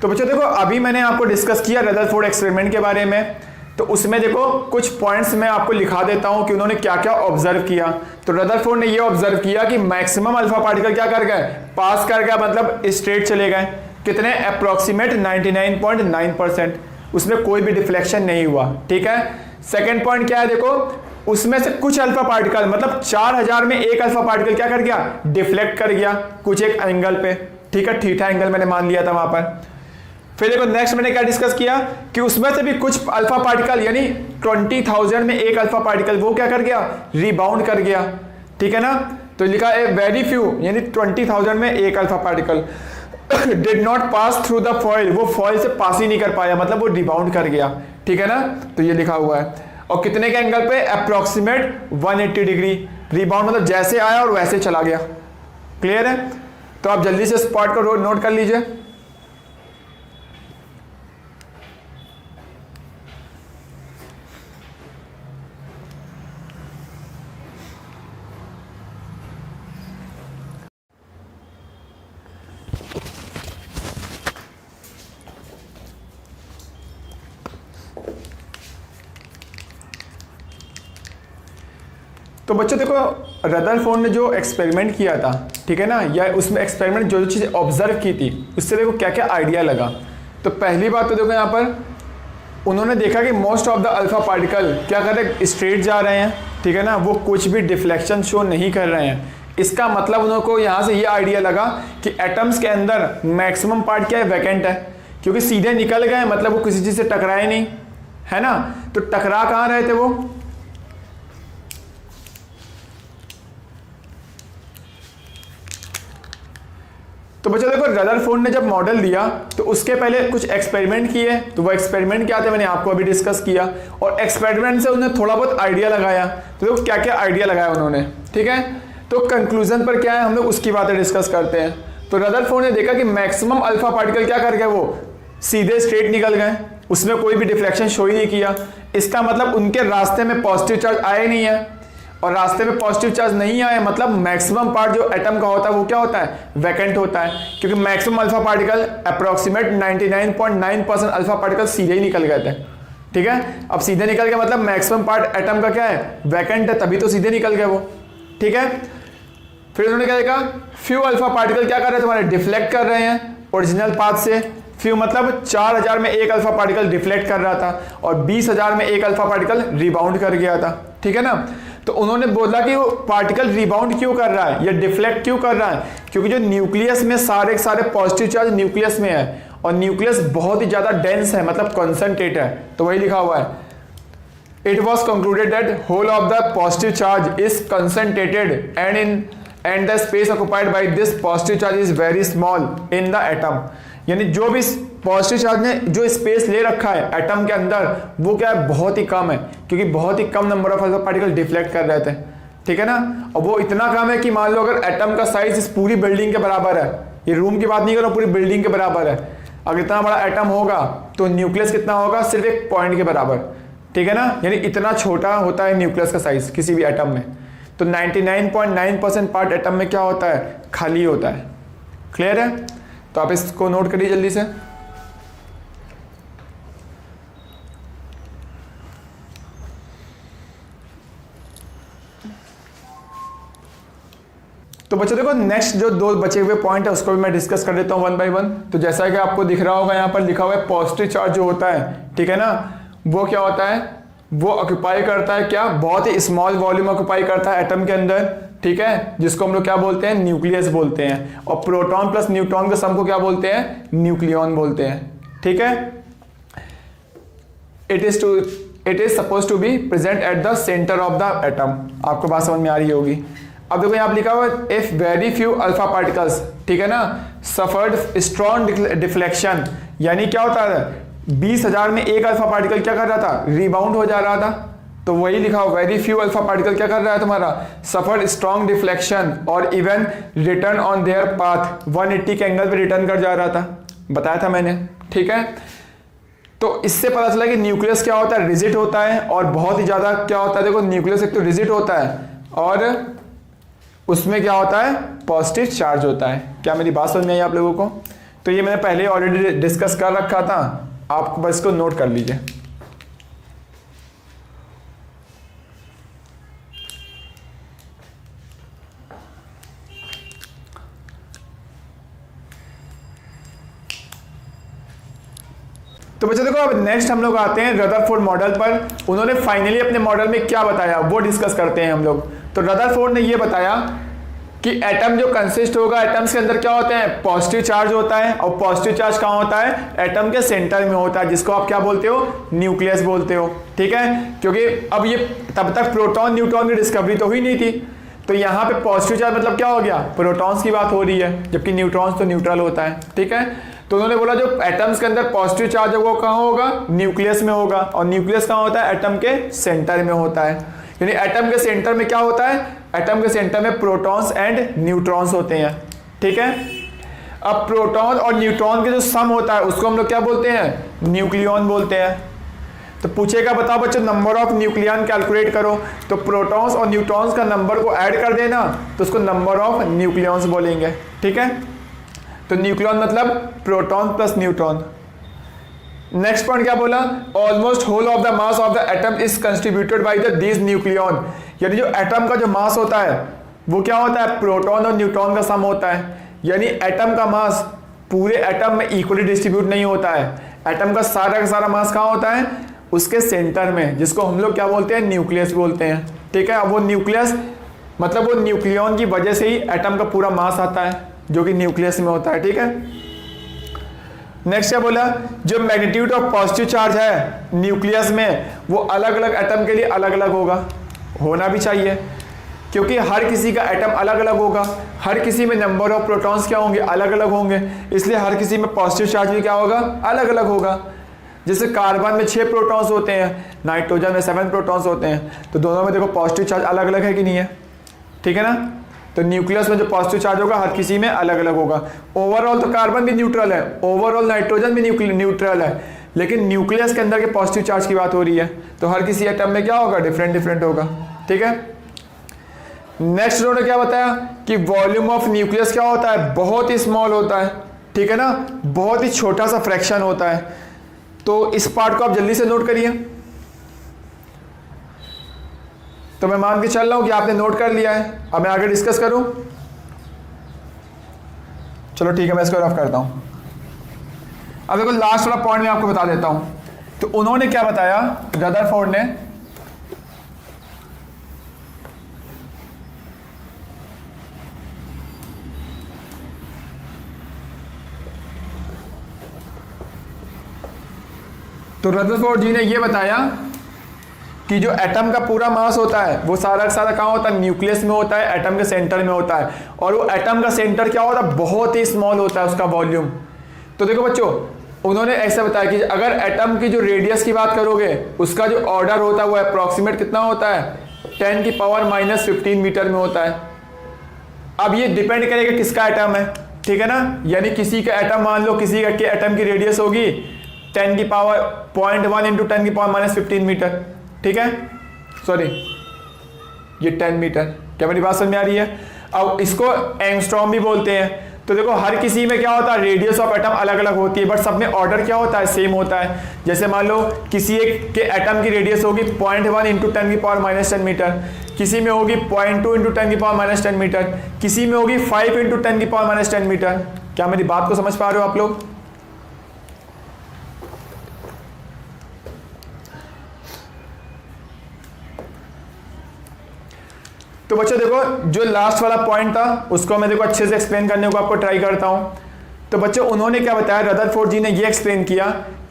तो बच्चों देखो अभी मैंने आपको डिस्कस किया रदरफोर्ड एक्सपेरिमेंट के बारे में, तो उसमें देखो कुछ पॉइंट्स मैं आपको लिखा देता हूं कि उन्होंने क्या क्या ऑब्जर्व किया। तो रदरफोर्ड ने ये ऑब्जर्व किया कि मैक्सिमम अल्फा पार्टिकल क्या कर गए, पास कर गया, मतलब स्ट्रेट चले गए। कितने, अप्रोक्सीमेट 99.9%, उसमें कोई भी डिफ्लेक्शन नहीं हुआ। ठीक है। सेकेंड पॉइंट क्या है, देखो उसमें से कुछ अल्फा पार्टिकल, मतलब 4000 में एक अल्फा पार्टिकल क्या कर गया, डिफ्लेक्ट कर गया कुछ एक एंगल पे। ठीक है, थीटा एंगल मैंने मान लिया था वहां पर। फिर देखो नेक्स्ट मैंने क्या डिस्कस किया कि उसमें से भी कुछ अल्फा पार्टिकल, यानी 20,000 में एक अल्फा पार्टिकल वो क्या कर गया, रिबाउंड कर गया। ठीक है ना। तो लिखा है वेरी फ्यू, यानी 20,000 में एक alpha particle did not pass through the foil, वो फॉइल से पास ही नहीं कर पाया, मतलब वो रिबाउंड कर गया। ठीक है ना। तो ये लिखा हुआ है। और कितने के एंगल पे, अप्रोक्सीमेट 180 डिग्री रिबाउंड, मतलब जैसे आया और वैसे चला गया। क्लियर है। तो आप जल्दी से स्पॉट को नोट कर लीजिए। तो बच्चों देखो रदरफोर्ड ने जो एक्सपेरिमेंट किया था, ठीक है ना, या उसमें एक्सपेरिमेंट जो चीज़ ऑब्जर्व की थी उससे देखो क्या क्या आइडिया लगा। तो पहली बात तो देखो यहाँ पर उन्होंने देखा कि most of the alpha particle क्या कर रहे हैं, स्ट्रेट जा रहे हैं। ठीक है ना, वो कुछ भी डिफ्लेक्शन शो नहीं कर रहे हैं। इसका मतलब उनको यहाँ से ये आइडिया लगा कि एटम्स के अंदर मैक्सिमम पार्ट क्या है, वैकेंट है, क्योंकि सीधे निकल गए, मतलब वो किसी चीज़ से टकराए नहीं, है ना। तो टकरा कहाँ रहे थे वो, तो बच्चों देखो रदरफोर्ड ने जब मॉडल दिया तो उसके पहले कुछ एक्सपेरिमेंट किए। तो वो एक्सपेरिमेंट क्या थे मैंने आपको अभी डिस्कस किया, और एक्सपेरिमेंट से उन्होंने थोड़ा बहुत आइडिया लगाया। तो देखो क्या क्या आइडिया लगाया उन्होंने। ठीक है। तो कंक्लूजन पर क्या है, हम लोग उसकी बातें डिस्कस करते हैं। तो रदरफोर्ड ने देखा कि मैक्सिमम अल्फा पार्टिकल क्या कर गए, वो सीधे स्ट्रेट निकल गए, उसमें कोई भी डिफ्लेक्शन शो ही नहीं किया। इसका मतलब उनके रास्ते में पॉजिटिव चार्ज आए नहीं है, और रास्ते में पॉजिटिव चार्ज नहीं आए, मतलब मैक्सिमम पार्ट जो एटम का होता है वो क्या होता है, वैकेंट होता है, क्योंकि maximum alpha particle approximate 99.9% alpha particle सीधे ही निकल गए थे। ठीक है। अब सीधे निकल गए मतलब मैक्सिमम पार्ट एटम का क्या है, वैकेंट है, तभी तो सीधे निकल गए वो। ठीक है। फिर उन्होंने क्या देखा, फ्यू अल्फा पार्टिकल क्या कर रहे हैं, तुम्हारे डिफ्लेक्ट कर रहे हैं ओरिजिनल पाथ से। फ्यू मतलब 4000 में एक अल्फा पार्टिकल डिफ्लेक्ट कर रहा था, और 20,000 में एक अल्फा पार्टिकल रिबाउंड कर गया था। ठीक है ना। तो उन्होंने बोला कि वो पार्टिकल रिबाउंड क्यों कर रहा है या डिफ्लेक्ट क्यों कर रहा है, क्योंकि जो न्यूक्लियस में सारे पॉजिटिव चार्ज न्यूक्लियस में है, और न्यूक्लियस बहुत ही ज्यादा डेंस है, मतलब कॉन्सेंट्रेट है। तो वही लिखा हुआ है, it was concluded that whole of the positive charge is concentrated and the space occupied by this positive charge is very small in the atom. यानी जो भी पॉजिटिव चार्ज ने जो स्पेस ले रखा है एटम के अंदर, वो क्या है, बहुत ही कम है, क्योंकि बहुत ही कम number of alpha particle deflect कर रहे थे। ठीक है ना। और वो इतना कम है कि मान लो अगर एटम का साइज इस पूरी बिल्डिंग के बराबर है, ये रूम की बात नहीं कर रहा, पूरी बिल्डिंग के बराबर है, अगर इतना बड़ा एटम होगा तो न्यूक्लियस कितना होगा, सिर्फ एक पॉइंट के बराबर। ठीक है ना। यानी इतना छोटा होता है न्यूक्लियस का साइज किसी भी एटम में। तो 99.9% पार्ट एटम में क्या होता है, खाली होता है। क्लियर है। तो आप इसको नोट करिए जल्दी से। तो बच्चों देखो नेक्स्ट जो दो बचे हुए पॉइंट है उसको भी मैं डिस्कस कर देता हूं वन बाय वन। तो जैसा कि आपको दिख रहा होगा यहाँ पर लिखा हुआ है पॉजिटिव चार्ज जो होता है, ठीक है ना, वो क्या होता है, वो ऑक्यूपाई करता है क्या, बहुत ही स्मॉल वॉल्यूम ऑक्यूपाई करता है एटम के अंदर। ठीक है। जिसको हम लोग क्या बोलते हैं, न्यूक्लियस बोलते हैं। और प्रोटॉन प्लस न्यूट्रॉन के सम को क्या बोलते हैं, न्यूक्लियॉन बोलते हैं। ठीक है। It is suppose to be present at the centre of the atom. आपको बात समझ में आ रही होगी। अब देखो यहाँ लिखा हुआ है if very few alpha particles, ठीक है ना, सफर्ड स्ट्रॉन्ग डिफ्लेक्शन, यानी क्या होता है, 20,000 में एक अल्फा पार्टिकल क्या कर रहा था, रिबाउंड हो जा रहा था। तो वही लिखा हुआ वेरी फ्यू अल्फा पार्टिकल क्या कर रहा है तुम्हारा, सफर्ड स्ट्रॉन्ग डिफ्लेक्शन और even return on their path 180 के एंगल पे रिटर्न कर जा रहा था, बताया था मैंने। ठीक है। तो इससे पता चला कि न्यूक्लियस क्या होता है, रिजिड होता है, और बहुत ही ज्यादा क्या होता है, देखो न्यूक्लियस एक तो रिजिड होता है और उसमें क्या होता है, पॉजिटिव चार्ज होता है। क्या मेरी बात समझ में आई आप लोगों को। तो ये मैंने पहले ऑलरेडी डिस्कस कर रखा था, आप बस इसको नोट कर लीजिए। तो बच्चों देखो, अब नेक्स्ट हम लोग आते हैं रदरफोर्ड मॉडल पर। उन्होंने फाइनली अपने मॉडल में क्या बताया वो डिस्कस करते हैं हम लोग। तो रदरफोर्ड ने ये बताया कि एटम जो कंसिस्ट होगा, एटम्स के अंदर क्या होते हैं, पॉजिटिव चार्ज होता है, और पॉजिटिव चार्ज कहाँ होता है, एटम के सेंटर में होता है, जिसको आप क्या बोलते हो, न्यूक्लियस बोलते हो। ठीक है, क्योंकि अब ये तब तक प्रोटॉन न्यूट्रॉन की डिस्कवरी तो हुई नहीं थी, तो यहाँ पे पॉजिटिव चार्ज मतलब क्या हो गया, प्रोटॉन्स की बात हो रही है, जबकि न्यूट्रॉन्स तो न्यूट्रल होता है। ठीक है, तो उन्होंने बोला जो एटम्स के अंदर पॉजिटिव चार्ज है वो कहाँ होगा, न्यूक्लियस में होगा, और न्यूक्लियस कहाँ होता है, एटम के सेंटर में होता है। यानी एटम के सेंटर में क्या होता है, एटम के सेंटर में प्रोटॉन्स एंड न्यूट्रॉन्स होते हैं। ठीक है, अब प्रोटॉन और न्यूट्रॉन के जो सम होता है उसको हम लोग क्या बोलते हैं, न्यूक्लियॉन बोलते हैं। तो पूछेगा बताओ बच्चों नंबर ऑफ न्यूक्लियन कैलकुलेट करो, तो प्रोटॉन्स और न्यूट्रॉन्स का नंबर को ऐड कर देना, तो उसको नंबर ऑफ न्यूक्लियॉन्स बोलेंगे। ठीक है, तो न्यूक्लियॉन मतलब proton plus neutron. Next point क्या बोला, almost whole of the mass of the atom is contributed by the these nucleon. यानी जो एटम का जो मास होता है वो क्या होता है, प्रोटॉन और न्यूट्रॉन का सम होता है। यानी एटम का मास पूरे एटम में इक्वली डिस्ट्रीब्यूट नहीं होता है, एटम का सारा मास कहाँ होता है, उसके सेंटर में, जिसको हम लोग क्या बोलते हैं, न्यूक्लियस बोलते हैं। ठीक है, अब वो न्यूक्लियस मतलब वो न्यूक्लियॉन की वजह से ही एटम का पूरा मास आता है, जो कि न्यूक्लियस में होता है। ठीक है, नेक्स्ट क्या बोला, जो मैग्नीट्यूड ऑफ पॉजिटिव चार्ज है न्यूक्लियस में वो अलग अलग एटम के लिए अलग अलग होगा, होना भी चाहिए, क्योंकि हर किसी का एटम अलग अलग होगा, हर किसी में नंबर ऑफ प्रोटॉन्स क्या होंगे, अलग अलग होंगे, इसलिए हर किसी में पॉजिटिव चार्ज भी क्या होगा, अलग अलग होगा। जैसे कार्बन में 6 प्रोटॉन्स होते हैं, नाइट्रोजन में 7 प्रोटॉन्स होते हैं, तो दोनों में देखो पॉजिटिव चार्ज अलग अलग है कि नहीं है। ठीक है ना, तो न्यूक्लियस में जो पॉजिटिव चार्ज होगा हर किसी में अलग अलग होगा। ओवरऑल तो कार्बन भी न्यूट्रल है, ओवरऑल नाइट्रोजन भी न्यूट्रल है, लेकिन न्यूक्लियस के अंदर के पॉजिटिव चार्ज की बात हो रही है, तो हर किसी एटम में क्या होगा, डिफरेंट होगा। ठीक है, नेक्स्ट उन्होंने क्या बताया कि वॉल्यूम ऑफ न्यूक्लियस क्या होता है, बहुत ही स्मॉल होता है। ठीक है ना, बहुत ही छोटा सा फ्रैक्शन होता है। तो इस पार्ट को आप जल्दी से नोट करिए। तो मैं मान के चल रहा हूं कि आपने नोट कर लिया है, अब मैं आगे डिस्कस करूं। चलो ठीक है, मैं इसको रफ करता हूं। अब देखो लास्ट वाला पॉइंट मैं आपको बता देता हूं। तो उन्होंने क्या बताया, रदरफोर्ड ने, तो रदरफोर्ड जी ने यह बताया कि जो एटम का पूरा मास होता है वो सारा का सारा कहाँ होता है, न्यूक्लियस में होता है, एटम के सेंटर में होता है, और वो एटम का सेंटर क्या होता है, बहुत ही स्मॉल होता है उसका वॉल्यूम। तो देखो बच्चों, उन्होंने ऐसा बताया कि अगर एटम की जो रेडियस की बात करोगे उसका जो ऑर्डर होता है वो अप्रॉक्सीमेट कितना होता है, 10⁻⁻15 मीटर में होता है। अब ये डिपेंड करेगा किसका एटम है। ठीक है ना, यानी किसी का एटम, मान लो किसी के एटम की रेडियस होगी 10⁻01 इंटू 10⁻⁻15 मीटर। ठीक है, सॉरी ये 10 मीटर। क्या मेरी बात समझ में आ रही है। अब इसको एंगस्ट्रॉम भी बोलते हैं। तो देखो हर किसी में क्या होता है, रेडियस ऑफ एटम अलग अलग होती है, बट सब में ऑर्डर क्या होता है, सेम होता है। जैसे मान लो किसी एक के एटम की रेडियस होगी 0.1 इंटू 10⁻⁻10 मीटर, किसी में होगी 0.2 इंटू 10⁻⁻10 मीटर, किसी में होगी 5 इंटू 10⁻⁻10 मीटर। क्या मेरी बात को समझ पा रहे हो आप लोग। तो बच्चों देखो जो लास्ट वाला पॉइंट था उसको मैं देखो अच्छे से एक्सप्लेन करने को आपको ट्राई करता हूं। तो बच्चों उन्होंने क्या बताया, रदरफोर्ड जी ने ये एक्सप्लेन किया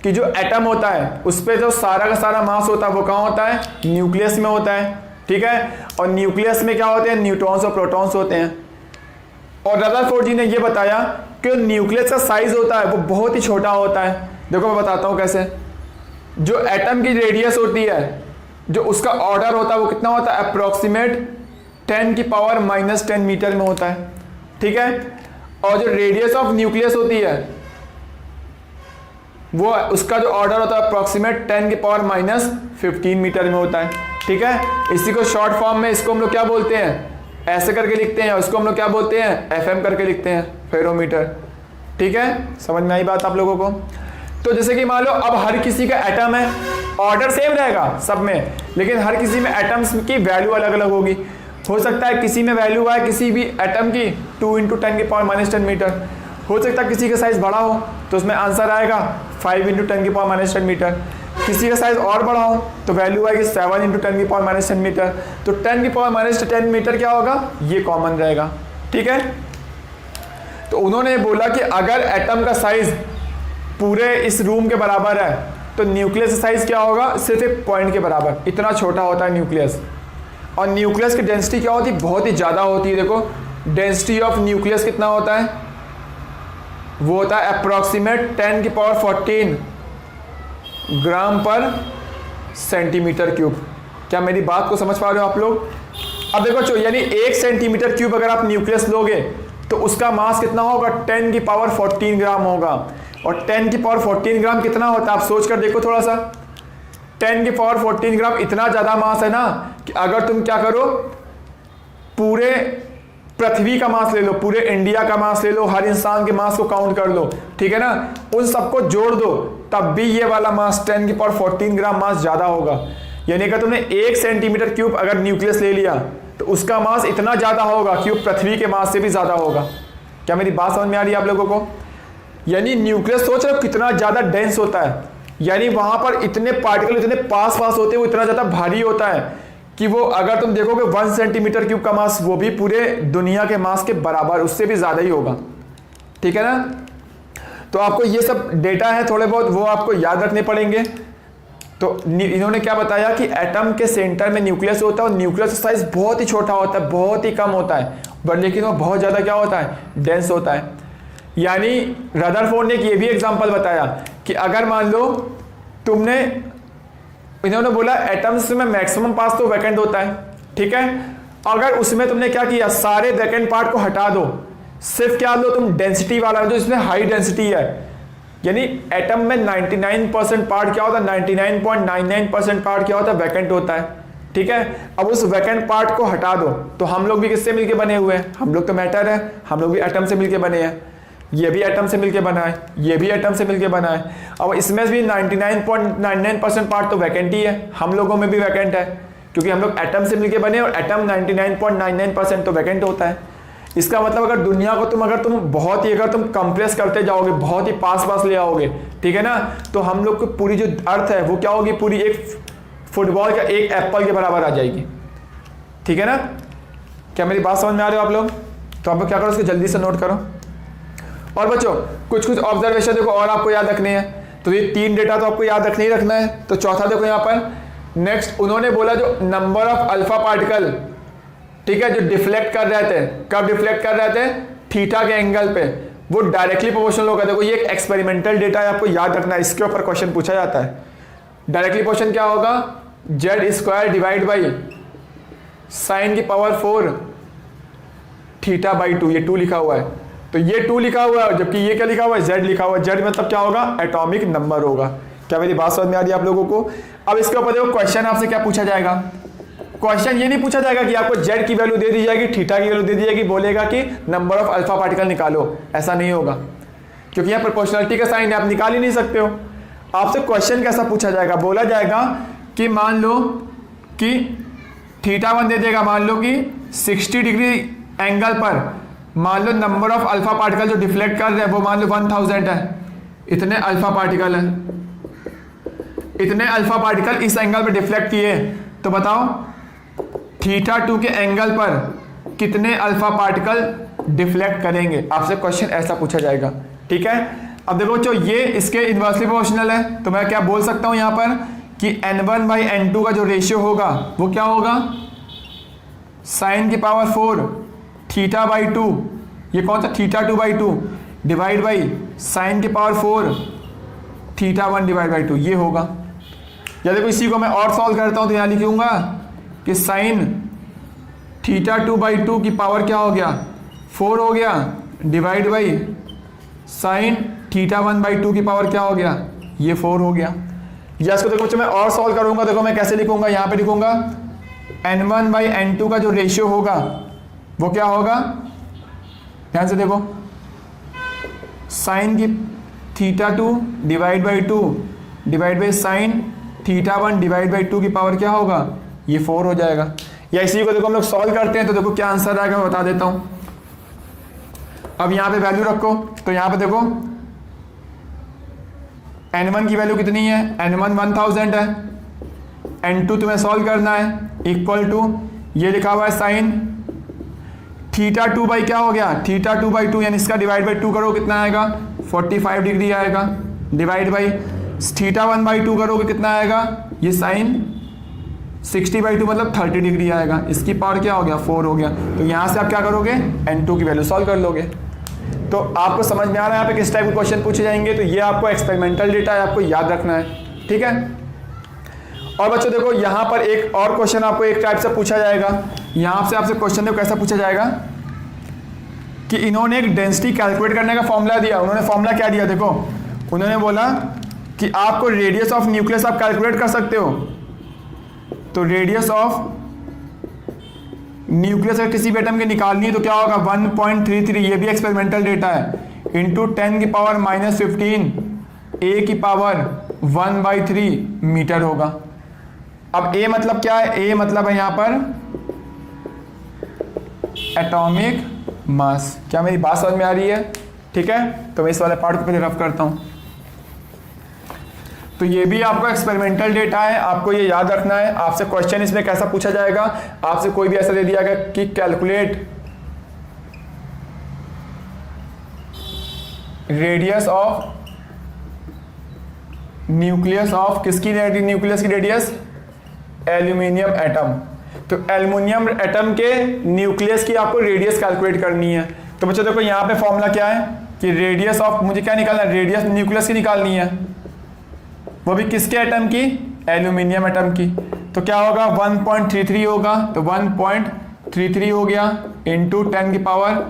कि जो एटम होता है उस पर जो सारा का सारा मास होता है वो कहाँ होता है, न्यूक्लियस में होता है। ठीक है, और न्यूक्लियस में क्या होते हैं, न्यूट्रॉन्स और प्रोटॉन्स होते हैं। और रदरफोर्ड जी ने ये बताया कि न्यूक्लियस का साइज होता है वो बहुत ही छोटा होता है। देखो मैं बताता हूँ कैसे। जो एटम की रेडियस होती है, जो उसका ऑर्डर होता है वो कितना होता है, अप्रॉक्सीमेट 10⁻⁻10 मीटर में होता है। ठीक है, और जो रेडियस ऑफ न्यूक्लियस होती है वो उसका जो ऑर्डर होता है अप्रॉक्सीमेट 10⁻⁻15 मीटर में होता है। ठीक है, इसी को शॉर्ट फॉर्म में इसको हम लोग क्या बोलते हैं, ऐसे करके लिखते हैं, और इसको हम लोग क्या बोलते हैं, FM करके लिखते हैं, फेरोमीटर। ठीक है, समझ में आई बात आप लोगों को। तो जैसे कि मान लो अब हर किसी का एटम है, ऑर्डर सेम रहेगा सब में, लेकिन हर किसी में एटम्स की वैल्यू अलग अलग होगी। हो सकता है किसी में वैल्यू आए किसी भी एटम की 2 × 10⁻⁻10 मीटर, हो सकता है किसी का साइज बड़ा हो तो उसमें आंसर आएगा 5 × 10⁻⁻10 मीटर, किसी का साइज और बड़ा हो तो वैल्यू आएगी 7 × 10⁻⁻10 मीटर। तो 10⁻⁻10 मीटर क्या होगा, ये कॉमन रहेगा, ठीक है। तो उन्होंने बोला कि अगर एटम का साइज पूरे इस रूम के बराबर है तो न्यूक्लियस साइज क्या होगा, सिर्फ एक पॉइंट के बराबर, इतना छोटा होता है न्यूक्लियस। और न्यूक्लियस की डेंसिटी क्या होती है, बहुत ही ज़्यादा होती है। देखो डेंसिटी ऑफ न्यूक्लियस कितना होता है, वो होता है अप्रॉक्सीमेट 10⁻14 ग्राम पर सेंटीमीटर क्यूब। क्या मेरी बात को समझ पा रहे हो आप लोग। अब देखो यानी 1 सेंटीमीटर क्यूब अगर आप न्यूक्लियस लोगे तो उसका मास कितना होगा, 10⁻14 ग्राम होगा। और 10⁻14 ग्राम कितना होता है, आप सोच कर देखो थोड़ा सा। 10⁻14 ग्राम इतना ज़्यादा मास है ना कि अगर तुम क्या करो, पूरे पृथ्वी का मास ले लो, पूरे इंडिया का मास ले लो, हर इंसान के मास को काउंट कर लो, ठीक है ना, उन सबको जोड़ दो, तब भी ये वाला मास 10⁻14 ग्राम मास ज़्यादा होगा। यानी अगर तुमने 1 सेंटीमीटर क्यूब अगर न्यूक्लियस ले लिया तो उसका मास इतना ज़्यादा होगा कि वो पृथ्वी के मास से भी ज़्यादा होगा। क्या मेरी बात समझ में आ रही है आप लोगों को। यानी न्यूक्लियस सोच रहे हो कितना ज़्यादा डेंस होता है, यानी वहाँ पर इतने पार्टिकल इतने पास होते हैं, वो इतना ज़्यादा भारी होता है कि वो अगर तुम देखोगे 1 सेंटीमीटर क्यूब का मास वो भी पूरे दुनिया के मास के बराबर, उससे भी ज़्यादा ही होगा, ठीक है ना। तो आपको ये सब डेटा है थोड़े बहुत, वो आपको याद रखने पड़ेंगे। तो इन्होंने क्या बताया कि एटम के सेंटर में न्यूक्लियस होता है और न्यूक्लियस साइज बहुत ही छोटा होता है, बहुत ही कम होता है, बट लेकिन वो बहुत ज़्यादा क्या होता है, डेंस होता है। यानी रदरफोर्ड ने ये भी एग्जांपल बताया कि अगर मान लो तुमने, इन्होंने बोला एटम्स में मैक्सिमम पास तो वैकेंट होता है, ठीक है। अगर उसमें तुमने क्या किया, सारे वैकेंट पार्ट को हटा दो, सिर्फ क्या लो तुम डेंसिटी वाला जो इसमें हाई डेंसिटी है, यानी एटम में 99% पार्ट क्या होता है, 99.99% पार्ट क्या होता है, वैकेंट होता है, ठीक है। अब उस वैकेंट पार्ट को हटा दो तो हम लोग भी किससे मिलके बने हुए हैं, हम लोग तो मैटर है, हम लोग भी एटम से मिलके बने हैं, ये भी एटम से मिलके बना है, ये भी एटम से मिलके बना है। अब इसमें भी 99.99% पार्ट तो वैकेंट ही है, हम लोगों में भी वैकेंट है, क्योंकि हम लोग एटम से मिलके बने और एटम 99.99% तो वैकेंट होता है। इसका मतलब अगर दुनिया को अगर तुम बहुत ही अगर तुम कंप्रेस करते जाओगे, बहुत ही पास ले आओगे, ठीक है ना, तो हम लोग को पूरी जो अर्थ है वो क्या होगी, पूरी एक फुटबॉल का एक एप्पल के बराबर आ जाएगी, ठीक है ना। क्या मेरी बात समझ में आ रही हो आप लोग। तो आप लोग क्या करो, उसको जल्दी से नोट करो। और बच्चों कुछ ऑब्जर्वेशन देखो और आपको याद रखने हैं। तो ये 3 डेटा तो आपको याद रखना ही रखना है। तो चौथा देखो यहाँ पर नेक्स्ट उन्होंने बोला जो नंबर ऑफ अल्फा पार्टिकल, ठीक है, जो डिफ्लेक्ट कर रहे थे, कब डिफ्लेक्ट कर रहे थे, थीटा के एंगल पे, वो डायरेक्टली प्रोपोर्शनल होगा। देखो ये एक एक्सपेरिमेंटल डेटा है, आपको याद रखना है, इसके ऊपर क्वेश्चन पूछा जाता है। डायरेक्टली प्रोपोर्शन क्या होगा, Z² डिवाइड बाई साइन की पावर 4 θ/2, ये 2 लिखा हुआ है, तो ये 2 लिखा हुआ है, जबकि ये क्या लिखा हुआ है, Z लिखा हुआ है। Z मतलब क्या होगा, एटॉमिक नंबर होगा। क्या मेरी बात समझ में आ रही है आप लोगों को। अब इसके ऊपर देखो क्वेश्चन आपसे क्या पूछा जाएगा, क्वेश्चन ये नहीं पूछा जाएगा कि आपको Z की वैल्यू दे दी जाएगी, थीटा की वैल्यू दे दी जाएगी, बोलेगा कि नंबर ऑफ अल्फा पार्टिकल निकालो, ऐसा नहीं होगा, क्योंकि यहाँ प्रोपोर्शनलिटी का साइन है, आप निकाल ही नहीं सकते हो। आपसे क्वेश्चन कैसा पूछा जाएगा, बोला जाएगा कि मान लो कि θ1 दे देगा, मान लो कि 60 डिग्री एंगल पर मान लो नंबर ऑफ अल्फा पार्टिकल जो डिफ्लेक्ट कर रहे हैं वो मान लो 1000 है, इतने अल्फा पार्टिकल है, इतने अल्फा पार्टिकल इस एंगल पर डिफ्लेक्ट किए, तो बताओ θ2 के एंगल पर कितने अल्फा पार्टिकल डिफ्लेक्ट करेंगे। आपसे क्वेश्चन ऐसा पूछा जाएगा, ठीक है। अब देखो बच्चों ये इसके इन्वर्सली प्रोपोर्शनल है, तो मैं क्या बोल सकता हूं यहां पर कि n1/n2 का जो रेशियो होगा वो क्या होगा, साइन की पावर 4 θ/2, ये कौन सा θ2/2 डिवाइड बाई साइन की पावर 4 θ1 डिवाइड बाई 2, ये होगा। या देखो इसी को मैं और सॉल्व करता हूं तो यहां लिखूंगा कि साइन θ2/2 की पावर क्या हो गया, 4 हो गया, डिवाइड बाई साइन θ1/2 की पावर क्या हो गया, ये 4 हो गया। या इसको देखो बच्चों मैं और सॉल्व करूंगा, देखो मैं कैसे लिखूंगा, यहाँ पे लिखूंगा n1/n2 का जो रेशियो होगा वो क्या होगा, ध्यान से देखो, साइन की θ2 divide by 2 divide by sine θ1 divide by 2 की पावर क्या होगा, ये 4 हो जाएगा। या इसी को देखो हम लोग सॉल्व करते हैं तो देखो क्या आंसर आएगा, मैं बता देता हूं। अब यहाँ पे वैल्यू रखो, तो यहाँ पे देखो n1 की वैल्यू कितनी है, n1 1000 है, n2 तुम्हें सॉल्व करना है, इक्वल टू ये लिखा हुआ है साइन θ2 बाई क्या हो गया, θ2 बाई 2, यानी इसका डिवाइड बाई 2 करो कितना आएगा, 45 डिग्री आएगा, डिवाइड बाई θ1 बाई 2 करोगे कितना आएगा, ये साइन 60 बाई 2 मतलब 30 डिग्री आएगा। इसकी पावर क्या हो गया, 4 हो गया। तो यहाँ से आप क्या करोगे, n2 की वैल्यू सॉल्व कर लोगे। तो आपको समझ में आ रहा है यहाँ पे किस टाइप के क्वेश्चन पूछे जाएंगे। तो ये आपको एक्सपेरिमेंटल डेटा है, आपको याद रखना है, ठीक है। और बच्चों देखो यहाँ पर एक और क्वेश्चन आपको एक टाइप से पूछा जाएगा। यहाँ से आपसे क्वेश्चन देखो कैसा पूछा जाएगा कि इन्होंने एक डेंसिटी कैलकुलेट करने का फॉर्मूला दिया। उन्होंने फॉर्मूला क्या दिया, देखो उन्होंने बोला कि आपको रेडियस ऑफ न्यूक्लियस आप कैलकुलेट कर सकते हो। तो रेडियस ऑफ न्यूक्लियस अगर किसी भी एटम के निकालनी है तो क्या होगा, 1.33, ये भी एक्सपेरिमेंटल डेटा है, इंटू 10 की पावर -15 a की पावर 1/3 मीटर होगा। अब a मतलब क्या है, a मतलब है यहाँ पर एटॉमिक मास। क्या मेरी बात समझ में आ रही है, ठीक है। तो मैं इस वाले पार्ट को पहले रफ करता हूँ। तो ये भी आपका एक्सपेरिमेंटल डेटा है, आपको ये याद रखना है। आपसे क्वेश्चन इसमें कैसा पूछा जाएगा, आपसे कोई भी ऐसा दे दिया गया कि calculate radius of nucleus of, किसकी न्यूक्लियस की रेडियस, एल्यूमिनियम एटम। तो एल्यूमिनियम एटम के न्यूक्लियस की आपको रेडियस कैलकुलेट करनी है। तो बच्चों देखो यहाँ पे फॉर्मूला क्या है कि रेडियस ऑफ, मुझे क्या निकालना है, रेडियस न्यूक्लियस की निकालनी है, वो भी किसके एटम की, एल्यूमिनियम एटम की। तो क्या होगा, 1.33 होगा, तो 1.33 हो गया इंटू 10 की पावर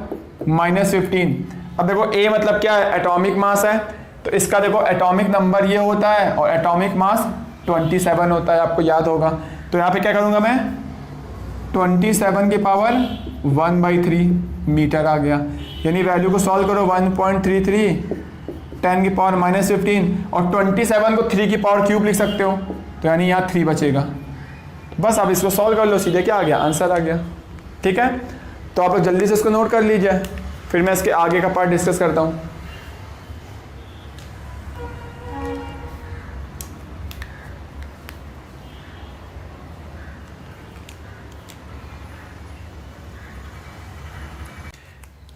-15। अब देखो a मतलब क्या है, एटॉमिक मास है, तो इसका देखो एटॉमिक नंबर ये होता है और एटॉमिक मास 27 होता है, आपको याद होगा। तो यहाँ पे क्या करूँगा मैं, 27 की पावर 1/3 मीटर आ गया। यानी वैल्यू को सॉल्व करो, 1.33 10 की पावर -15 और 27 को 3 की पावर क्यूब लिख सकते हो, तो यानी यहाँ 3 बचेगा। बस आप इसको सॉल्व कर लो, सीधे क्या आ गया, आंसर आ गया, ठीक है। तो आप लोग जल्दी से इसको नोट कर लीजिए, फिर मैं इसके आगे का पार्ट डिस्कस करता हूँ।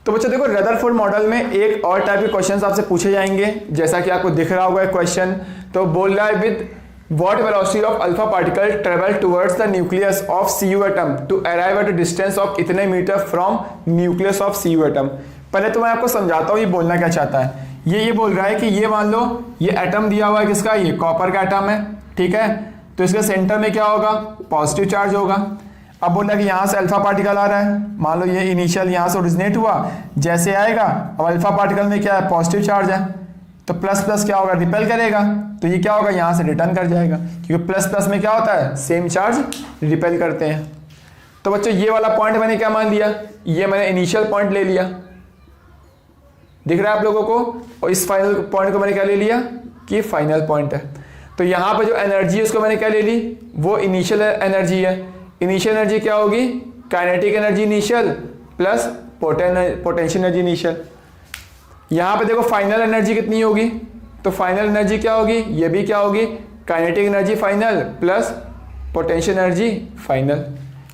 तो बच्चों देखो रदरफोर्ड मॉडल में एक और टाइप के क्वेश्चंस आपसे पूछे जाएंगे, जैसा कि आपको दिख रहा होगा क्वेश्चन। तो बोल रहा है with what velocity of alpha particle travel towards the nucleus of CU atom to arrive at a distance of इतने metre from nucleus of CU atom. पहले तो मैं आपको समझाता हूँ ये बोलना क्या चाहता है। ये बोल रहा है कि ये मान लो ये एटम दिया हुआ है, किसका, ये कॉपर का एटम है, ठीक है। तो इसके सेंटर में क्या होगा, पॉजिटिव चार्ज होगा। अब बोल रहा है कि यहाँ से अल्फा पार्टिकल आ रहा है, मान लो ये इनिशियल यहाँ से ओरिजिनेट हुआ, जैसे आएगा अब अल्फा पार्टिकल में क्या है, पॉजिटिव चार्ज है, तो प्लस प्लस क्या होगा, रिपेल करेगा, तो ये क्या होगा, यहाँ से रिटर्न कर जाएगा, क्योंकि प्लस प्लस में क्या होता है, सेम चार्ज रिपेल करते हैं। तो बच्चों ये वाला पॉइंट मैंने क्या मान लिया, ये मैंने इनिशियल पॉइंट ले लिया, दिख रहा है आप लोगों को, और इस फाइनल पॉइंट को मैंने क्या ले लिया कि फाइनल पॉइंट है। तो यहाँ पर जो एनर्जी है उसको मैंने क्या ले ली, वो इनिशियल एनर्जी है। इनिशियल एनर्जी क्या होगी, kinetic energy initial plus potential energy initial. यहाँ पे देखो फाइनल एनर्जी कितनी होगी, तो फाइनल एनर्जी क्या होगी, ये भी क्या होगी, kinetic energy final plus potential energy final.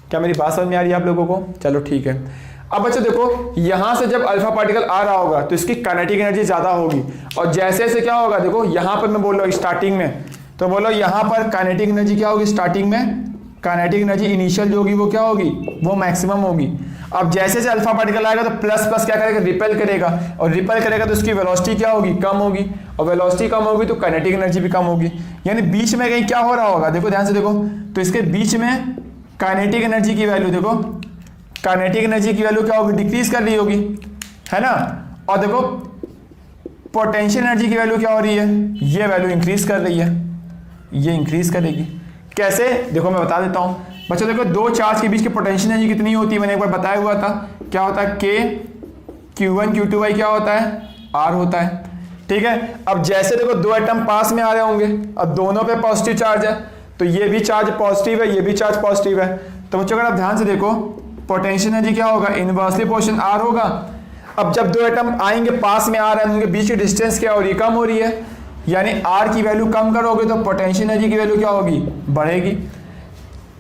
क्या मेरी बात समझ में आ रही है आप लोगों को, चलो ठीक है। अब बच्चों देखो यहाँ से जब अल्फा पार्टिकल आ रहा होगा तो इसकी काइनेटिक एनर्जी ज़्यादा होगी, और जैसे जैसे क्या होगा, देखो यहाँ पर मैं बोल रहा हूँ स्टार्टिंग में, तो बोलो यहाँ पर काइनेटिक एनर्जी क्या होगी, स्टार्टिंग में काइनेटिक एनर्जी इनिशियल जो होगी वो क्या होगी, वो मैक्सिमम होगी। अब जैसे जैसे अल्फा पार्टिकल आएगा तो प्लस प्लस क्या करेगा, रिपेल करेगा, और रिपेल करेगा तो उसकी वेलोसिटी क्या होगी, कम होगी, और वेलोसिटी कम होगी तो काइनेटिक एनर्जी भी कम होगी। यानी बीच में कहीं क्या हो रहा होगा, देखो ध्यान से देखो, तो इसके बीच में काइनेटिक एनर्जी की वैल्यू देखो, काइनेटिक एनर्जी की वैल्यू क्या होगी, डिक्रीज कर रही होगी, है ना। और देखो पोटेंशियल एनर्जी की वैल्यू क्या हो रही है, ये वैल्यू इंक्रीज कर रही है, ये इंक्रीज करेगी। कैसे, देखो मैं बता देता हूं बच्चों। देखो दो चार्ज के बीच की पोटेंशियल एनर्जी कितनी होती है, मैंने एक बार बताया हुआ था, क्या होता है, K Q1 Q2 बाई क्या होता है, R होता है। ठीक है, अब जैसे देखो दो एटम पास में आ रहे होंगे, अब दोनों पे पॉजिटिव चार्ज है, तो ये भी चार्ज पॉजिटिव है, ये भी चार्ज पॉजिटिव है। तो बच्चों अगर आप ध्यान से देखो, पोटेंशियल एनर्जी क्या होगा, इनवर्सली प्रोपोर्शनल R होगा। अब जब दो एटम आएंगे पास में आ रहे हैं, उनके बीच की डिस्टेंस क्या हो रही है, कम हो रही है, यानी R की वैल्यू कम करोगे तो पोटेंशियल एनर्जी की वैल्यू क्या होगी, बढ़ेगी।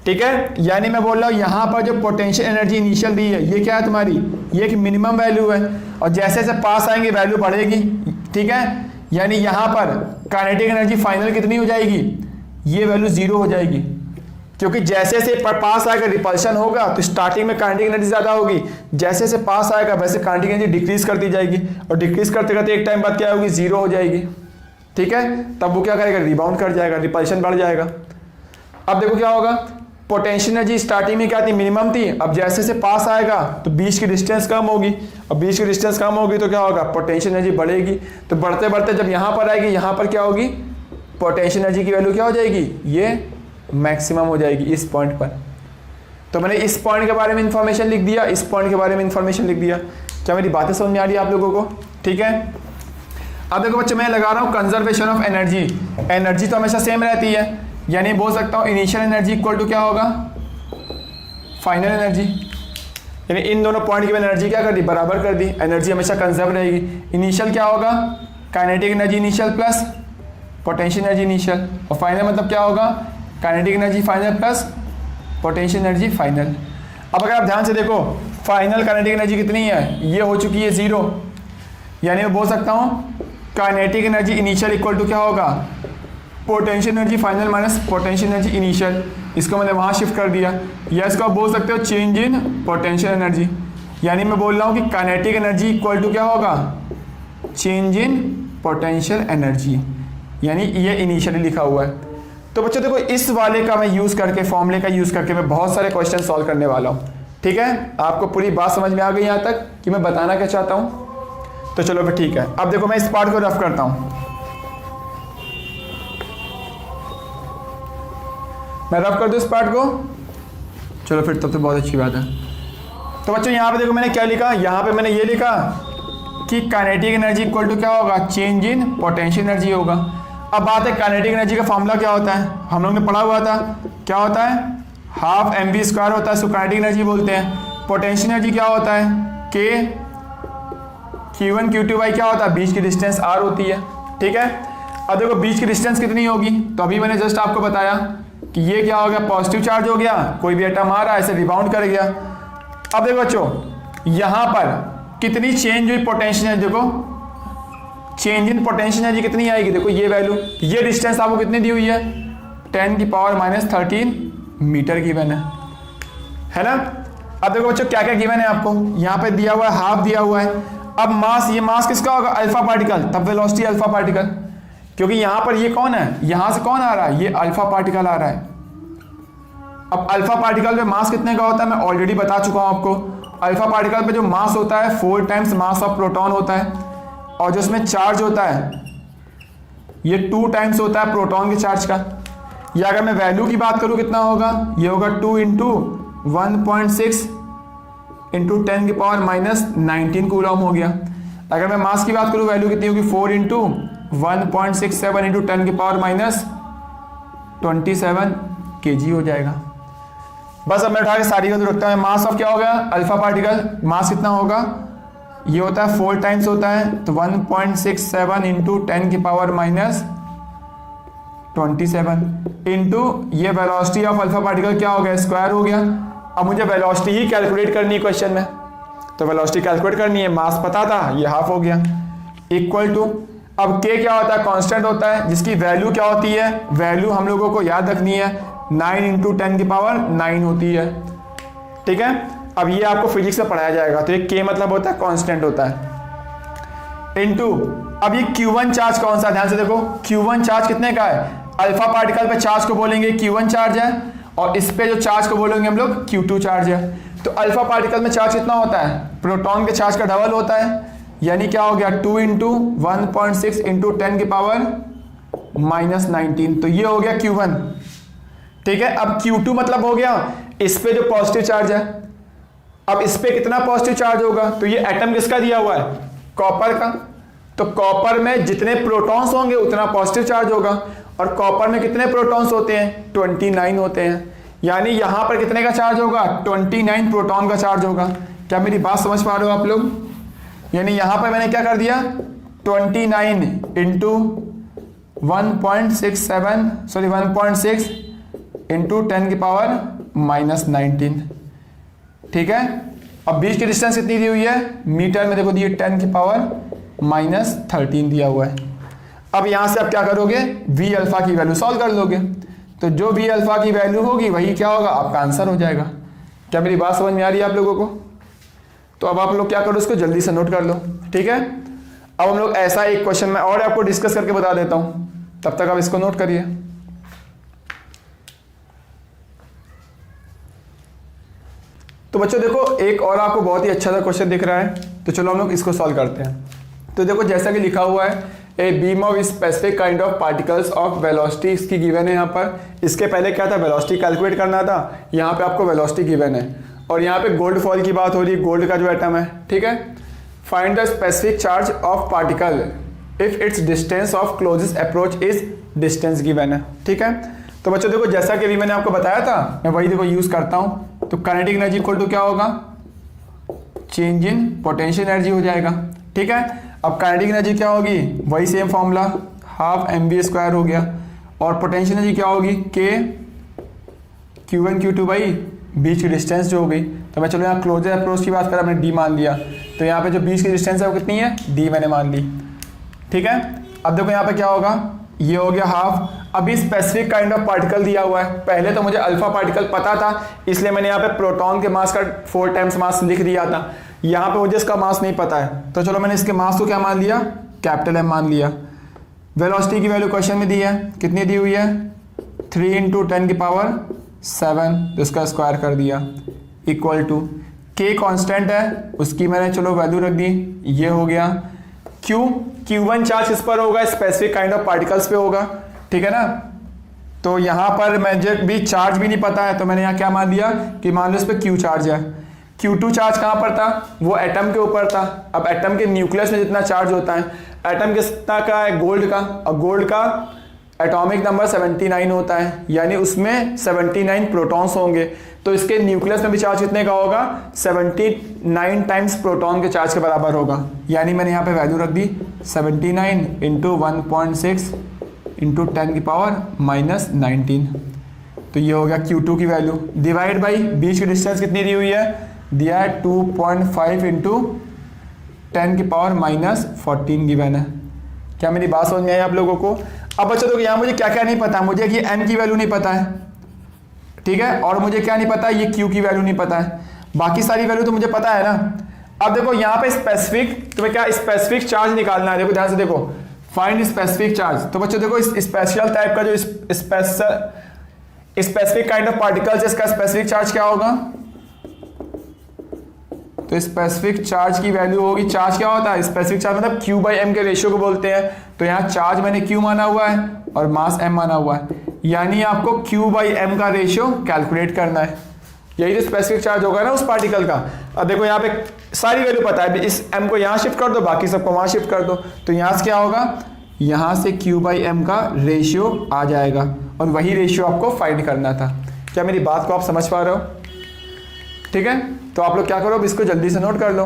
ठीक है, यानी मैं बोल रहा हूँ यहाँ पर जो पोटेंशियल एनर्जी इनिशियल दी है, ये क्या है तुम्हारी, ये एक मिनिमम वैल्यू है, और जैसे जैसे पास आएंगे वैल्यू बढ़ेगी। ठीक है, यानी यहाँ पर काइनेटिक एनर्जी फाइनल कितनी हो जाएगी, ये वैल्यू 0 हो जाएगी, क्योंकि जैसे जैसे पास आएगा रिपल्शन होगा तो स्टार्टिंग में काइनेटिक एनर्जी ज़्यादा होगी, जैसे जैसे पास आएगा वैसे काइनेटिक एनर्जी डिक्रीज करती जाएगी, और डिक्रीज करते करते एक टाइम बाद क्या होगी, 0 हो जाएगी। ठीक है, तब वो क्या करेगा, रिबाउंड कर जाएगा, रिपल्शन बढ़ जाएगा। अब देखो क्या होगा, पोटेंशियल एनर्जी स्टार्टिंग में क्या थी, मिनिमम थी, अब जैसे से पास आएगा तो बीच की डिस्टेंस कम होगी, और बीच की डिस्टेंस कम होगी तो क्या होगा, पोटेंशियल एनर्जी बढ़ेगी। तो बढ़ते बढ़ते जब यहाँ पर आएगी, यहाँ पर क्या होगी, पोटेंशियल एनर्जी की वैल्यू क्या हो जाएगी, ये मैक्सिमम हो जाएगी इस पॉइंट पर। तो मैंने इस पॉइंट के बारे में इंफॉर्मेशन लिख दिया, इस पॉइंट के बारे में इंफॉर्मेशन लिख दिया। क्या मेरी बातें समझ में आ रही है आप लोगों को? ठीक है, अब देखो बच्चे मैं लगा रहा हूँ कंजर्वेशन ऑफ एनर्जी। एनर्जी तो हमेशा सेम रहती है, यानी बोल सकता हूँ इनिशियल एनर्जी इक्वल टू क्या होगा, फाइनल एनर्जी। यानी इन दोनों पॉइंट की मैंने एनर्जी क्या कर दी, बराबर कर दी, एनर्जी हमेशा कंजर्व रहेगी। इनिशियल क्या होगा, kinetic energy initial plus potential energy initial, और फाइनल मतलब क्या होगा, kinetic energy final plus potential energy final. अब अगर आप ध्यान से देखो, फाइनल काइनेटिक एनर्जी कितनी है, ये हो चुकी है 0, यानी मैं बोल सकता हूँ kinetic energy initial equal to क्या होगा, potential energy final minus potential energy initial. इसको मैंने वहाँ शिफ्ट कर दिया, या इसको आप बोल सकते हो चेंज इन पोटेंशियल एनर्जी। यानी मैं बोल रहा हूँ कि काइनेटिक एनर्जी इक्वल टू क्या होगा, चेंज इन पोटेंशियल एनर्जी, यानी ये इनिशियली लिखा हुआ है। तो बच्चों देखो इस वाले का मैं यूज़ करके, फॉर्मूले का यूज़ करके मैं बहुत सारे क्वेश्चन सॉल्व करने वाला हूँ। ठीक है, आपको पूरी बात समझ में आ गई यहाँ तक कि मैं बताना क्या चाहता हूँ? तो चलो फिर ठीक है, अब देखो मैं इस पार्ट को रफ करता हूँ, मैं रफ कर दूँ इस पार्ट को। चलो फिर तब तो बहुत अच्छी बात है। तो बच्चों यहाँ पे देखो मैंने क्या लिखा, यहाँ पे मैंने ये लिखा कि काइनेटिक एनर्जी इक्वल टू क्या होगा, चेंज इन पोटेंशियल एनर्जी होगा। अब बात है काइनेटिक एनर्जी का फॉर्मूला क्या होता है, हम लोगों ने पढ़ा हुआ था, क्या होता है, हाफ mv² होता है, इसको काइनेटिक एनर्जी बोलते हैं। पोटेंशियल एनर्जी क्या होता है, k q1 q2 बाई क्या होता है, बीच की डिस्टेंस r होती है। ठीक है, अब देखो बीच की डिस्टेंस कितनी होगी, तो अभी मैंने जस्ट आपको बताया कि ये क्या हो गया, पॉजिटिव चार्ज हो गया, कोई भी एटम आ रहा है ऐसे रिबाउंड कर गया। अब देखो बच्चों यहाँ पर कितनी चेंज हुई पोटेंशियल एनर्जी, देखो चेंज इन पोटेंशियल एनर्जी कितनी आएगी, देखो ये वैल्यू, ये डिस्टेंस आपको कितनी दी हुई है, 10⁻⁻13 मीटर गिवन है ना। अब देखो बच्चों क्या क्या गिवन है आपको, यहाँ पे दिया हुआ है हाफ दिया हुआ है। अब मास, ये मास किसका होगा, अल्फा पार्टिकल, तब वेलोसिटी अल्फा पार्टिकल, क्योंकि यहाँ पर ये कौन है, यहाँ से कौन आ रहा है, ये अल्फा पार्टिकल आ रहा है। अब अल्फा पार्टिकल पे मास कितने का होता है, मैं ऑलरेडी बता चुका हूँ आपको। अल्फा पार्टिकल पे जो मास होता है 4 टाइम्स मास ऑफ प्रोटॉन होता है, और जो इसमें चार्ज होता है ये 2 टाइम्स होता है प्रोटॉन के चार्ज का। या अगर मैं वैल्यू की बात करूँ कितना होगा, ये होगा 2 × 1.6 × 10⁻⁻19 कूलम हो गया। अगर मैं मास की बात करूँ वैल्यू कितनी होगी, 4 × 1.67 × 10⁻27 kg हो जाएगा। बस अब मैं उठा के सारी वैल्यू रखता हूँ। मास ऑफ क्या हो गया, अल्फा पार्टिकल, मास कितना होगा, ये होता है 4 टाइम्स होता है, तो 1.67 × 10⁻27 इंटू ये वेलोसिटी ऑफ अल्फा पार्टिकल क्या हो गया, स्क्वायर हो गया। अब मुझे वेलोसिटी ही कैलकुलेट करनी है क्वेश्चन में, तो वेलोसिटी कैलकुलेट करनी है, मास पता था, ये हाफ हो गया, इक्वल टू, अब k क्या होता है, कांस्टेंट होता है, जिसकी वैल्यू क्या होती है, वैल्यू हम लोगों को याद रखनी है, 9 × 10⁻9 होती है। ठीक है, अब ये आपको फिजिक्स में पढ़ाया जाएगा, तो ये k मतलब होता है कांस्टेंट होता है, इनटू अब ये Q1 चार्ज कौन सा, ध्यान से देखो Q1 चार्ज कितने का है, अल्फा पार्टिकल पे चार्ज को बोलेंगे Q1 चार्ज है, और इस पे जो चार्ज को बोलेंगे हम लोग Q2 चार्ज है। तो अल्फा पार्टिकल में चार्ज कितना होता है, प्रोटॉन के चार्ज का डबल होता है, यानी क्या हो गया 2 × 1.6 × 10⁻⁻19, तो ये हो गया Q1। ठीक है, अब Q2 मतलब हो गया इस पे जो पॉजिटिव चार्ज है, अब इस पे कितना पॉजिटिव चार्ज होगा, तो ये एटम किसका दिया हुआ है, कॉपर का, तो कॉपर में जितने प्रोटॉन्स होंगे उतना पॉजिटिव चार्ज होगा, और कॉपर में कितने प्रोटॉन्स होते हैं, 29 होते हैं। यानी यहां पर कितने का चार्ज होगा, 29 प्रोटॉन का चार्ज होगा। क्या मेरी बात समझ पा रहे हो आप लोग? यानी यहां पर मैंने क्या कर दिया, 29 इंटू 1.6 इंटू 10 की पावर -19। ठीक है। अब बीच की डिस्टेंस कितनी दी हुई है, मीटर में देखो दी 10 की पावर -13 दिया हुआ है। अब यहां से आप क्या करोगे, वी अल्फा की वैल्यू सॉल्व कर लोगे, तो जो वी अल्फा की वैल्यू होगी वही क्या होगा, आपका आंसर हो जाएगा। क्या मेरी बात समझ में आ रही है आप लोगों को? तो अब आप लोग क्या करो, इसको जल्दी से नोट कर लो। ठीक है। अब हम लोग ऐसा एक क्वेश्चन में और आपको डिस्कस करके बता देता हूं, तब तक आप इसको नोट करिए। तो बच्चों देखो, एक और आपको बहुत ही अच्छा सा क्वेश्चन दिख रहा है, तो चलो हम लोग इसको सॉल्व करते हैं। तो देखो जैसा कि लिखा हुआ है, a beam of specific kind of particles of velocity इसकी गिवन है यहाँ पर। इसके पहले क्या था, वेलोसिटी कैलकुलेट करना था, यहाँ पे आपको वेलोसिटी गिवन है, और यहाँ पे गोल्ड फॉल की बात हो रही है, गोल्ड का जो एटम है। ठीक है। Find the specific charge of particle if it's distance of closest approach is distance given है। ठीक है। तो बच्चों देखो, जैसा कि अभी मैंने आपको बताया था, मैं वही देखो यूज करता हूं। तो काइनेटिक एनर्जी इक्वल टू क्या होगा, चेंज इन पोटेंशियल एनर्जी हो जाएगा। ठीक है। अब काइनेटिक एनर्जी क्या होगी, वही सेम फॉर्मूला, हाफ mv² हो गया, और पोटेंशियल एनर्जी क्या होगी, k q1 q2 बाई बीच की डिस्टेंस जो हो गई। तो मैं चलो यहाँ क्लोजर अप्रोच की बात करा, मैंने d मान लिया, तो यहाँ पे जो बीच की डिस्टेंस है वो कितनी है, d मैंने मान ली। ठीक है। अब देखो यहाँ पे क्या होगा, ये हो गया हाफ। अभी स्पेसिफिक काइंड ऑफ पार्टिकल दिया हुआ है, पहले तो मुझे अल्फा पार्टिकल पता था, इसलिए मैंने यहाँ पे प्रोटॉन के मास का 4 टाइम्स मास लिख दिया था। यहाँ पे मुझे इसका मास नहीं पता है, तो चलो मैंने इसके मास को क्या मान लिया, कैपिटल M मान लिया। वेलोसिटी की वैल्यू क्वेश्चन में दी है, कितनी दी हुई है, 3 इंटू 10 की पावर 7, तो इसका स्क्वायर कर दिया, इक्वल टू k कांस्टेंट है, उसकी मैंने चलो वैल्यू रख दी, ये हो गया। Q1 चार्ज इस पर होगा, स्पेसिफिक काइंड ऑफ पार्टिकल्स पे होगा। ठीक है ना। तो यहाँ पर मुझे भी चार्ज भी नहीं पता है, तो मैंने यहाँ क्या मान लिया कि मान लो इस पर Q चार्ज है। Q2 चार्ज कहाँ पर था, वो एटम के ऊपर था। अब एटम के न्यूक्लियस में जितना चार्ज होता है, एटम कितना का है, गोल्ड का, और गोल्ड का एटॉमिक नंबर 79 होता है, यानी उसमें 79 प्रोटॉन्स होंगे। तो इसके न्यूक्लियस में भी चार्ज कितने का होगा, 79 टाइम्स प्रोटॉन के चार्ज के बराबर होगा। यानी मैंने यहाँ पे वैल्यू रख दी 79 इंटू 1.6 इंटू 10 की पावर -19। तो ये हो गया Q2 की वैल्यू, डिवाइड बाई बीच की डिस्टेंस कितनी दी हुई है, दिया है 2.5 इंटू 10 की पावर -14 गिवन है। क्या मेरी बात समझ में आई आप लोगों को? अब बच्चों देखो, यहाँ मुझे क्या क्या नहीं पता, मुझे कि m की वैल्यू नहीं पता है। ठीक है। और मुझे क्या नहीं पता, ये q की वैल्यू नहीं पता है, बाकी सारी वैल्यू तो मुझे पता है ना। अब देखो यहाँ पे स्पेसिफिक, तुम्हें क्या स्पेसिफिक चार्ज निकालना है, देखो ध्यान से देखो, फाइंड स्पेसिफिक चार्ज। तो बच्चों देखो, इस स्पेशल टाइप का जो स्पेसिफिक काइंड ऑफ पार्टिकल्स, इसका स्पेसिफिक चार्ज क्या होगा, तो स्पेसिफिक चार्ज की वैल्यू होगी, चार्ज क्या होता है, स्पेसिफिक चार्ज मतलब Q/m के रेशियो को बोलते हैं। तो यहाँ चार्ज मैंने Q माना हुआ है और मास m माना हुआ है, यानी आपको Q/m का रेशियो कैलकुलेट करना है। यही तो स्पेसिफिक चार्ज होगा ना उस पार्टिकल का। अब देखो यहाँ पे सारी वैल्यू पता है, इस m को यहाँ शिफ्ट कर दो, बाकी सबको वहाँ शिफ्ट कर दो, तो यहाँ से क्या होगा, यहाँ से Q/m का रेशियो आ जाएगा, और वही रेशियो आपको फाइंड करना था। क्या मेरी बात को आप समझ पा रहे हो? ठीक है। तो आप लोग क्या करो, अब इसको जल्दी से नोट कर लो।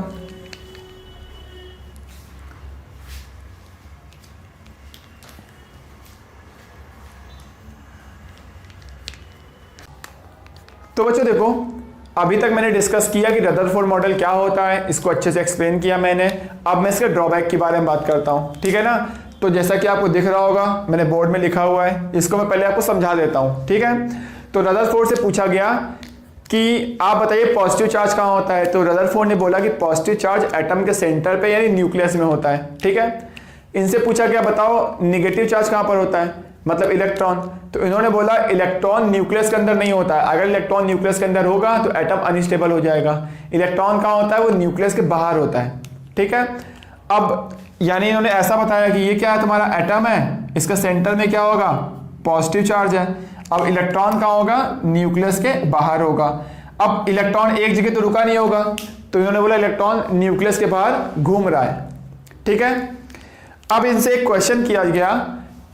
तो बच्चों देखो, अभी तक मैंने डिस्कस किया कि रदरफोर्ड मॉडल क्या होता है, इसको अच्छे से एक्सप्लेन किया मैंने। अब मैं इसके ड्रॉबैक के बारे में बात करता हूं। ठीक है ना। तो जैसा कि आपको दिख रहा होगा, मैंने बोर्ड में लिखा हुआ है, इसको मैं पहले आपको समझा देता हूं। ठीक है। तो रदरफोर्ड से पूछा गया कि आप बताइए पॉजिटिव चार्ज कहाँ होता है, तो रदरफोर्ड ने बोला कि पॉजिटिव चार्ज एटम के सेंटर पे यानी न्यूक्लियस में होता है। ठीक है। इनसे पूछा गया बताओ नेगेटिव चार्ज कहाँ पर होता है, मतलब इलेक्ट्रॉन, तो इन्होंने बोला इलेक्ट्रॉन न्यूक्लियस के अंदर नहीं होता है, अगर इलेक्ट्रॉन न्यूक्लियस के अंदर होगा तो एटम अनस्टेबल हो जाएगा। इलेक्ट्रॉन कहाँ होता है, वो न्यूक्लियस के बाहर होता है। ठीक है। अब यानी इन्होंने ऐसा बताया कि ये क्या है, तुम्हारा एटम है, इसका सेंटर में क्या होगा, पॉजिटिव चार्ज है। अब इलेक्ट्रॉन कहाँ होगा, न्यूक्लियस के बाहर होगा। अब इलेक्ट्रॉन एक जगह तो रुका नहीं होगा, तो इन्होंने बोला इलेक्ट्रॉन न्यूक्लियस के बाहर घूम रहा है। ठीक है। अब इनसे एक क्वेश्चन किया गया,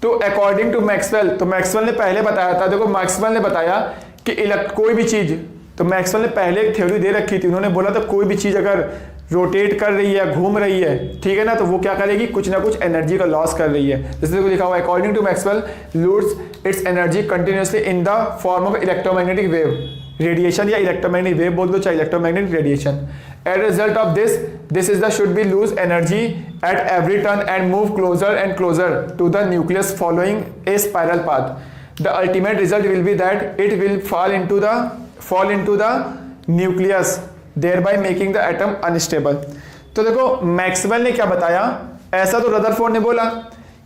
तो अकॉर्डिंग टू मैक्सवेल, तो मैक्सवेल ने पहले बताया था, देखो मैक्सवेल ने बताया कि कोई भी चीज, तो मैक्सवेल ने पहले एक थ्योरी दे रखी थी, उन्होंने बोला था कोई भी चीज अगर रोटेट कर रही है, घूम रही है, ठीक है ना, तो वो क्या करेगी, कुछ ना कुछ एनर्जी का लॉस कर रही है। जैसे देखो लिखा हुआ है according to Maxwell lose its energy continuously in the form of electromagnetic wave, radiation या इलेक्ट्रोमैग्नेटिक वेव बोल दो चाहे electromagnetic radiation. As a result of this is the should be lose energy at every turn and move closer and closer to the nucleus following a spiral path. The ultimate result will be that it will fall into the nucleus, thereby making the atom unstable. तो देखो Maxwell ने क्या बताया, ऐसा तो Rutherford ने बोला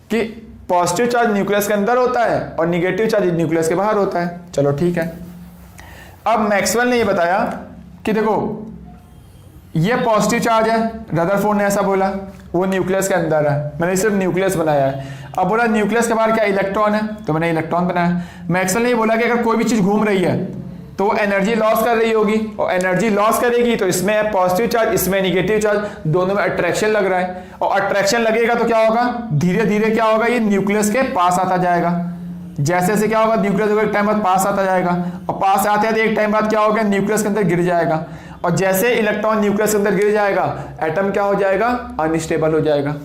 कि पॉजिटिव चार्ज न्यूक्लियस के अंदर होता है और निगेटिव चार्ज न्यूक्लियस के बाहर होता है। चलो ठीक है, अब मैक्सवेल ने ये बताया कि देखो ये पॉजिटिव चार्ज है, रदरफोर्ड ने ऐसा बोला, वो न्यूक्लियस के अंदर है, मैंने सिर्फ न्यूक्लियस बनाया है। अब बोला न्यूक्लियस के बाहर क्या इलेक्ट्रॉन है, तो मैंने इलेक्ट्रॉन बनाया। मैक्सवेल ने ये बोला कि अगर कोई भी चीज घूम रही है तो एनर्जी लॉस कर रही होगी, और एनर्जी लॉस करेगी तो इसमें है पॉजिटिव चार्ज, इसमें निगेटिव चार्ज, दोनों में अट्रैक्शन लग रहा है, और अट्रैक्शन लगेगा तो क्या होगा, धीरे धीरे क्या होगा, ये न्यूक्लियस के पास आता जाएगा। जैसे जैसे क्या होगा, न्यूक्लियस एक टाइम बाद पास आता जाएगा, और पास आते आते एक टाइम बाद क्या होगा, न्यूक्लियस के अंदर गिर जाएगा, और जैसे इलेक्ट्रॉन न्यूक्लियस के अंदर गिर जाएगा, एटम क्या हो जाएगा, अनस्टेबल हो जाएगा।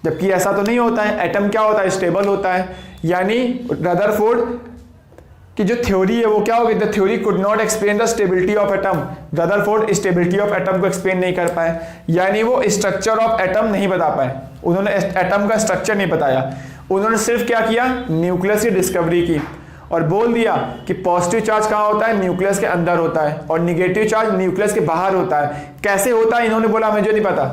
जबकि ऐसा तो नहीं होता है, एटम क्या होता है, स्टेबल होता है। यानी रदरफोर्ड की जो थ्योरी है वो क्या होगी, the theory could not explain the stability of atom. Rutherford stability of atom को एक्सप्लेन नहीं कर पाए, यानी वो स्ट्रक्चर ऑफ एटम नहीं बता पाए, उन्होंने एटम का स्ट्रक्चर नहीं बताया। उन्होंने सिर्फ क्या किया, न्यूक्लियस की डिस्कवरी की और बोल दिया कि पॉजिटिव चार्ज कहाँ होता है, न्यूक्लियस के अंदर होता है, और निगेटिव चार्ज न्यूक्लियस के बाहर होता है। कैसे होता है इन्होंने बोला, मुझे नहीं पता,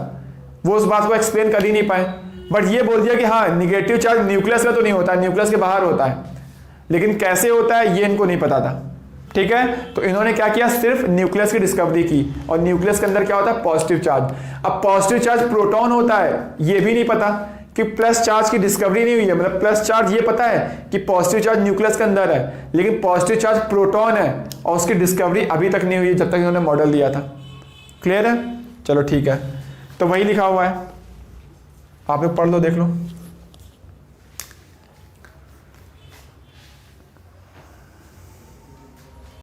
वो उस बात को एक्सप्लेन कर ही नहीं पाए, बट ये बोल दिया कि हाँ निगेटिव चार्ज न्यूक्लियस का तो नहीं होता, न्यूक्लियस के बाहर होता है, लेकिन कैसे होता है ये इनको नहीं पता था। ठीक है, तो इन्होंने क्या किया, सिर्फ न्यूक्लियस की डिस्कवरी की, और न्यूक्लियस के अंदर क्या होता है, पॉजिटिव चार्ज। अब पॉजिटिव चार्ज प्रोटॉन होता है ये भी नहीं पता, कि प्लस चार्ज की डिस्कवरी नहीं हुई है, मतलब प्लस चार्ज ये पता है कि पॉजिटिव चार्ज न्यूक्लियस के अंदर है, लेकिन पॉजिटिव चार्ज प्रोटॉन है और उसकी डिस्कवरी अभी तक नहीं हुई जब तक इन्होंने मॉडल दिया था। क्लियर है, चलो ठीक है, तो वही लिखा हुआ है, आप लोग पढ़ लो, देख लो।